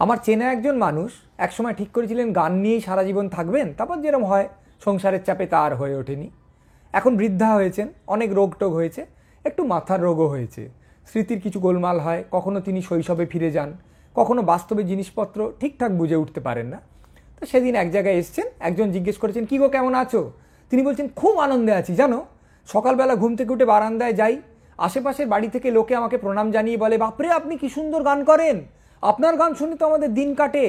আমার চেনা একজন মানুষ একসময় ঠিক করেছিলেন গান নিয়েই সারা জীবন থাকবেন, তারপর যেরকম হয় সংসারের চাপে তা আর হয়ে ওঠেনি। এখন বৃদ্ধা হয়েছেন, অনেক রোগটোগ হয়েছে, একটু মাথার রোগও হয়েছে, স্মৃতির কিছু গোলমাল হয়, কখনো তিনি শৈশবে ফিরে যান, কখনো বাস্তবে জিনিসপত্র ঠিকঠাক বুঝে উঠতে পারেন না। তো সেদিন এক জায়গায় এসছেন, একজন জিজ্ঞেস করেছেন, কী গো কেমন আছো? তিনি বলছেন, খুব আনন্দে আছি জানো, সকালবেলা ঘুম থেকে উঠে বারান্দায় যাই, আশেপাশের বাড়ি থেকে লোকে আমাকে প্রণাম জানিয়ে বলে, বাপরে আপনি কি সুন্দর গান করেন, আপনার গান শুনে তো আমাদের দিন কাটে,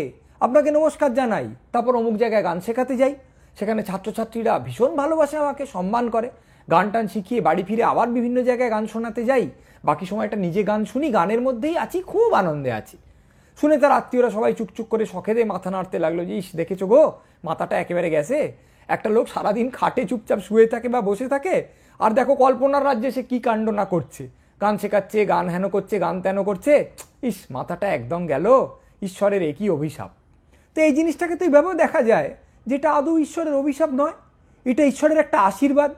আপনাকে নমস্কার জানাই। তারপর অমুক জায়গায় গান শেখাতে যাই, সেখানে ছাত্রছাত্রীরা ভীষণ ভালোবাসে আমাকে, সম্মান করে, গান টান শিখিয়ে বাড়ি ফিরে আবার বিভিন্ন জায়গায় গান শোনাতে যাই, বাকি সময়টা নিজে গান শুনি, গানের মধ্যেই আছি, খুব আনন্দে আছি। শুনে তার আত্মীয়রা সবাই চুকচুক করে শখে দিয়ে মাথা নাড়তে লাগলো যে, ইস দেখেছো গো, মাথাটা একেবারে গেছে, একটা লোক সারাদিন খাটে চুপচাপ শুয়ে থাকে বা বসে থাকে, আর দেখো কল্পনার রাজ্যে সে কী কাণ্ড না করছে, গান শেখাচ্ছে, গান হেন করছে, গান তেন করছে, ইস মাথাটা একদম গেল, ঈশ্বরের একই অভিশাপ। তো এই জিনিসটাকে তো এইভাবেও দেখা যায় যেটা আদৌ ঈশ্বরের অভিশাপ নয়, এটা ঈশ্বরের একটা আশীর্বাদ।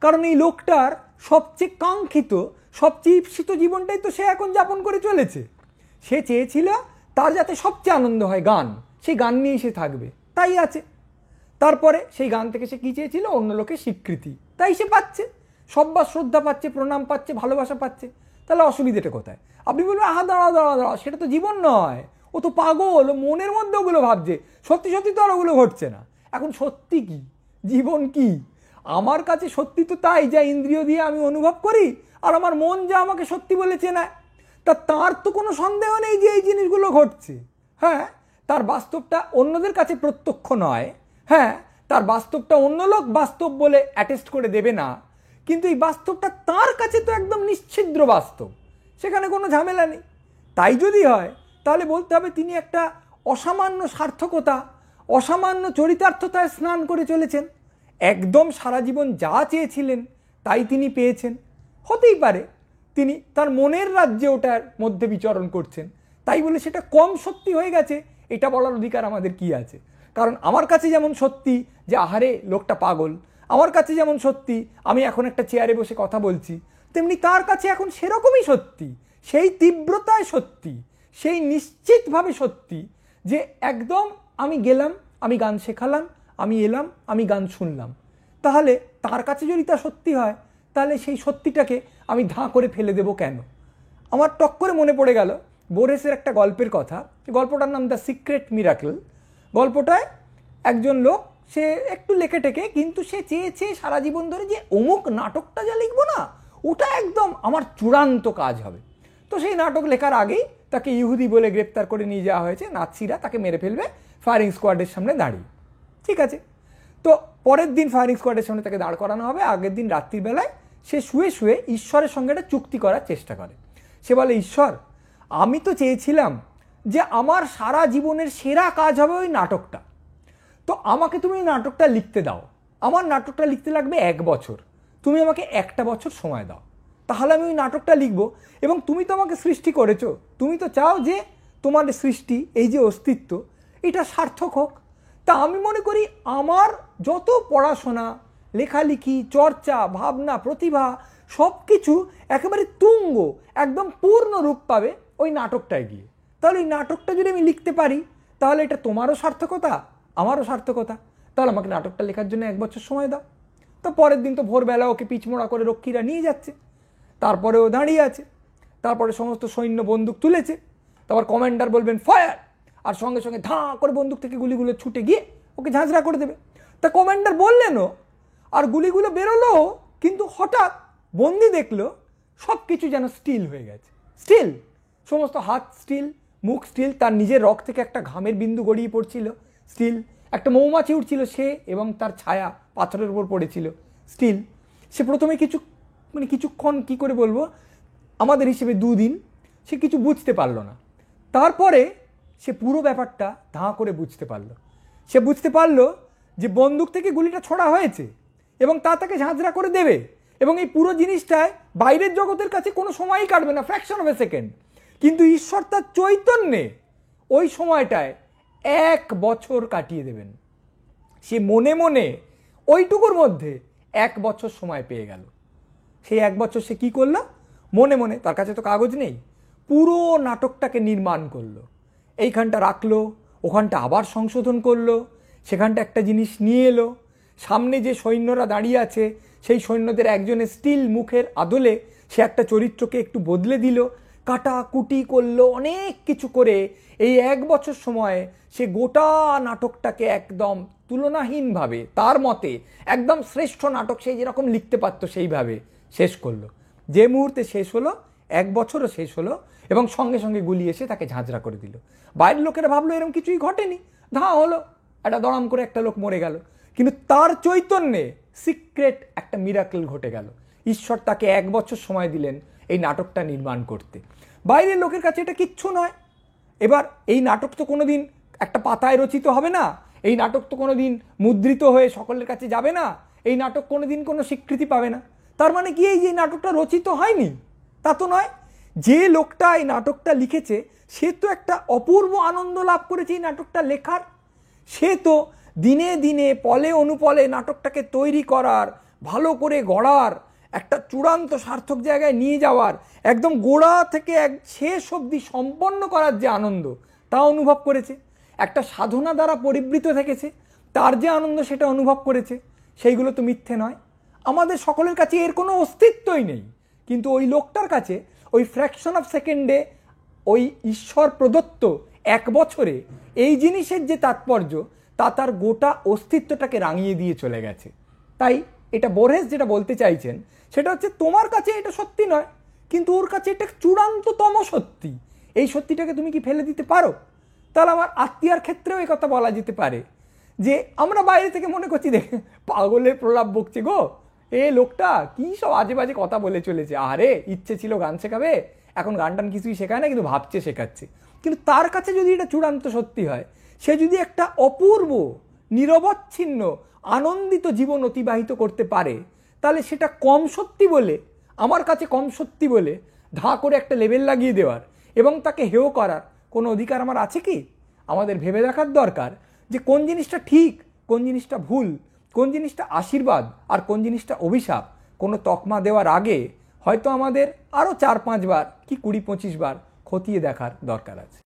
কারণ এই লোকটার সবচেয়ে কাঙ্ক্ষিত, সবচেয়ে ঈপ্সিত জীবনটাই তো সে এখন যাপন করে চলেছে। সে চেয়েছিল তার যাতে সবচেয়ে আনন্দ হয় গান, সেই গান নিয়েই সে থাকবে, তাই আছে। তারপরে সেই গান থেকে সে কী চেয়েছিল? অন্য লোকের স্বীকৃতি, তাই সে পাচ্ছে, সব্বার শ্রদ্ধা পাচ্ছে, প্রণাম পাচ্ছে, ভালোবাসা পাচ্ছে। তাহলে অসুবিধাটা কোথায়? আপনি বলবেন, আহা দাঁড়া দাঁড়া দাঁড়া, সেটা তো জীবন নয়, ও তো পাগল, ও মনের মধ্যে ওগুলো ভাবছে, সত্যি সত্যি তো আর ওগুলো ঘটছে না। এখন সত্যি কি, জীবন কি? আমার কাছে সত্যি তো তাই যা ইন্দ্রিয় দিয়ে আমি অনুভব করি, আর আমার মন যা আমাকে সত্যি বলে চেনায়। তার তো কোনো সন্দেহ নেই যে এই জিনিসগুলো ঘটছে। হ্যাঁ, তার বাস্তবটা অন্যদের কাছে প্রত্যক্ষ নয়, হ্যাঁ তার বাস্তবটা অন্য লোক বাস্তব বলে অ্যাটেস্ট করে দেবে না, কিন্তু এই বাস্তবটা তার কাছে তো একদম নিশ্ছিদ্র বাস্তব, সেখানে কোনো ঝামেলা নেই। তাই যদি হয় তাহলে বলতে হবে তিনি একটা অসামান্য সার্থকতা, অসামান্য চরিতার্থতায় স্নান করে চলেছেন, একদম সারা জীবন যা চেয়েছিলেন তাই তিনি পেয়েছেন। হতেই পারে তিনি তার মনের রাজ্যে ওটার মধ্যে বিচরণ করছেন, তাই বলে সেটা কম সত্যি হয়ে গেছে এটা বলার অধিকার আমাদের কি আছে? কারণ আমার কাছে যেমন সত্যি যে আহারে লোকটা পাগল, আমার কাছে যেমন সত্যি আমি এখন একটা চেয়ারে বসে কথা বলছি, তেমনি তার কাছে এখন সেরকমই সত্যি, সেই তীব্রতায় সত্যি, সেই নিশ্চিতভাবে সত্যি যে একদম আমি গেলাম, আমি গান শেখালাম, আমি এলাম, আমি গান শুনলাম। তাহলে তার কাছে যদি তা সত্যি হয়, তাহলে সেই সত্যিটাকে আমি ধাঁ করে ফেলে দেব কেন? আমার টক করে মনে পড়ে গেল বোরেসের একটা গল্পের কথা। গল্পটার নাম দ্য সিক্রেট মিরাকল। গল্পটায় একজন লোক, সে একটু লেখে টেকে, কিন্তু সে চেয়েছে সারা জীবন ধরে যে অমুক নাটকটা যা লিখবো না, ওটা একদম আমার চূড়ান্ত কাজ হবে। তো সেই নাটক লেখার আগেই তাকে ইহুদি বলে গ্রেপ্তার করে নিয়ে যাওয়া হয়েছে, নাৎসিরা তাকে মেরে ফেলবে ফায়ারিং স্কোয়াডের সামনে দাঁড়িয়ে। ঠিক আছে, তো পরের দিন ফায়ারিং স্কোয়াডের সামনে তাকে দাঁড় করানো হবে। আগের দিন রাত্রিবেলায় সে শুয়ে শুয়ে ঈশ্বরের সঙ্গে একটা চুক্তি করার চেষ্টা করে। সে বলে, ঈশ্বর আমি তো চেয়েছিলাম যে আমার সারা জীবনের সেরা কাজ হবে ওই নাটকটা, তো আমাকে তুমি ওই নাটকটা লিখতে দাও, আমার নাটকটা লিখতে লাগবে 1 বছর, তুমি আমাকে 1টা বছর সময় দাও, তাহলে আমি ওই নাটকটা লিখব। এবং তুমি তো আমাকে সৃষ্টি করেছো, তুমি তো চাও যে তোমার সৃষ্টি, এই যে অস্তিত্ব, এটা সার্থক হোক। তা আমি মনে করি আমার যত পড়াশোনা, লেখালেখি, চর্চা, ভাবনা, প্রতিভা সব কিছু একেবারে তুঙ্গ, একদম পূর্ণ রূপ পাবে ওই নাটকটায় গিয়ে। তাহলে ওই নাটকটা যদি আমি লিখতে পারি, তাহলে এটা তোমারও সার্থকতা, আমারও সার্থকতা, তাহলে আমাকে নাটকটা লেখার জন্য 1 বছর সময় দাও। তো পরের দিন তো ভোরবেলা ওকে পিচমোড়া করে রক্ষীরা নিয়ে যাচ্ছে, তারপরে ও দাঁড়িয়ে আছে, তারপরে সমস্ত সৈন্য বন্দুক তুলেছে, তারপর কমান্ডার বলবেন ফায়ার, আর সঙ্গে সঙ্গে ধাঁ করে বন্দুক থেকে গুলিগুলো ছুটে গিয়ে ওকে ঝাঁঝরা করে দেবে। তা কমান্ডার বললেনও, আর গুলিগুলো বেরোলো, কিন্তু হঠাৎ বন্দি দেখলো সব কিছু যেন স্টিল হয়ে গেছে, স্টিল, সমস্ত হাত স্টিল, মুখ স্টিল, তার নিজের রক থেকে একটা ঘামের বিন্দু গড়িয়ে পড়ছিল, স্টিল, একটা মৌমাছি উঠছিল সে এবং তার ছায়া পাথরের উপর পড়েছিল, স্টিল। সে প্রথমে কিছুক্ষণ কি করে বলবো, আমাদের হিসেবে 2 দিন সে কিছু বুঝতে পারলো না। তারপরে সে পুরো ব্যাপারটা ধাঁ করে বুঝতে পারলো। সে বুঝতে পারলো যে বন্দুক থেকে গুলিটা ছোড়া হয়েছে এবং তা তাকে ঝাঁঝরা করে দেবে, এবং এই পুরো জিনিসটায় বাইরের জগতের কাছে কোনো সময়ই কাটবে না, ফ্র্যাকশন অফ এ সেকেন্ড। কিন্তু ঈশ্বর তার চৈতন্যে ওই সময়টায় 1 বছর কাটিয়ে দেবেন। সে মনে মনে ওইটুকুর মধ্যে 1 বছর সময় পেয়ে গেল। সেই 1 বছর সে কি করলো? মনে মনে, তার কাছে তো কাগজ নেই, পুরো নাটকটাকে নির্মাণ করলো। এইখানটা রাখলো, ওখানটা আবার সংশোধন করলো, সেখানটা একটা জিনিস নিয়ে এলো, সামনে যে সৈন্যরা দাঁড়িয়ে আছে সেই সৈন্যদের একজনের স্টিল মুখের আদলে সে একটা চরিত্রকে একটু বদলে দিল, কাটাকুটি করলো, অনেক কিছু করে এই 1 বছর সময়ে সে গোটা নাটকটাকে একদম তুলনাহীনভাবে, তার মতে একদম শ্রেষ্ঠ নাটক সে যেরকম লিখতে পারতো সেইভাবে শেষ করলো। যে মুহূর্তে শেষ হলো 1 বছরও শেষ হলো এবং সঙ্গে সঙ্গে গুলি এসে তাকে ঝাঁঝরা করে দিল। বাইরের লোকেরা ভাবলো এরকম কিছুই ঘটেনি, ধাঁ হলো, একটা দড়াম করে একটা লোক মরে গেল, কিন্তু তার চৈতন্যে সিক্রেট একটা মিরাকেল ঘটে গেল। ঈশ্বর তাকে 1 বছর সময় দিলেন এই নাটকটা নির্মাণ করতে। বাইরের লোকের কাছে এটা কিচ্ছু নয়। এবার এই নাটক তো কোনোদিন একটা পাতায় রচিত হবে না, এই নাটক তো কোনোদিন মুদ্রিত হয়ে সকলের কাছে যাবে না, এই নাটক কোনোদিন কোনো স্বীকৃতি পাবে না। তার মানে কি এই যে নাটকটা রচিত হয়নি? তা তো নয়। যে লোকটা এই নাটকটা লিখেছে সে তো একটা অপূর্ব আনন্দ লাভ করেছে এই নাটকটা লেখার। সে তো দিনে দিনে পলে অনুপলে নাটকটাকে তৈরি করার, ভালো করে গড়ার, একটা চূড়ান্ত সার্থক জায়গায় নিয়ে যাওয়ার, একদম গোড়া থেকে শেষ অবধি সম্পন্ন করার যে আনন্দ তা অনুভব করেছে। একটা সাধনা দ্বারা পরিবৃত থেকেছে, তার যে আনন্দ সেটা অনুভব করেছে। সেইগুলো তো মিথ্যে নয়। আমাদের সকলের কাছে এর কোনো অস্তিত্বই নেই, কিন্তু ওই লোকটার কাছে ওই ফ্র্যাকশন অফ সেকেন্ডে ওই ঈশ্বর প্রদত্ত 1 বছরে এই জিনিসের যে তাৎপর্য তা তার গোটা অস্তিত্বটাকে রাঙিয়ে দিয়ে চলে গেছে। তাই এটা বোরহেস যেটা বলতে চাইছেন সেটা হচ্ছে তোমার কাছে এটা সত্যি নয়, কিন্তু ওর কাছে এটা চূড়ান্ততম সত্যি। এই সত্যিটাকে তুমি কি ফেলে দিতে পারো? তাহলে আমার আত্মীয়ার ক্ষেত্রেও এই কথা বলা যেতে পারে যে আমরা বাইরে থেকে মনে করছি দেখে পাগলের প্রলাপ বকছে গো, এ লোকটা কি সব আজে বাজে কথা বলে চলেছে, আরে ইচ্ছে ছিল গান শেখাবে, এখন গান টান কিছুই শেখায় না, কিন্তু ভাবছে শেখাচ্ছে। কিন্তু তার কাছে যদি এটা চূড়ান্ত সত্যি হয়, সে যদি একটা অপূর্ব নিরবচ্ছিন্ন আনন্দিত জীবন অতিবাহিত করতে পারে, তাহলে সেটা কম সত্যি বলে, আমার কাছে কম সত্যি বলে ধাঁ করে একটা লেবেল লাগিয়ে দেওয়ার এবং তাকে হেয় করার কোনো অধিকার আমার আছে কি? আমাদের ভেবে দেখার দরকার যে কোন জিনিসটা ঠিক, কোন জিনিসটা ভুল, কোন জিনিসটা আশীর্বাদ আর কোন জিনিসটা অভিশাপ। কোনো তকমা দেওয়ার আগে হয়তো আমাদের আরও 4-5 বার কি 20-25 বার খতিয়ে দেখার দরকার আছে।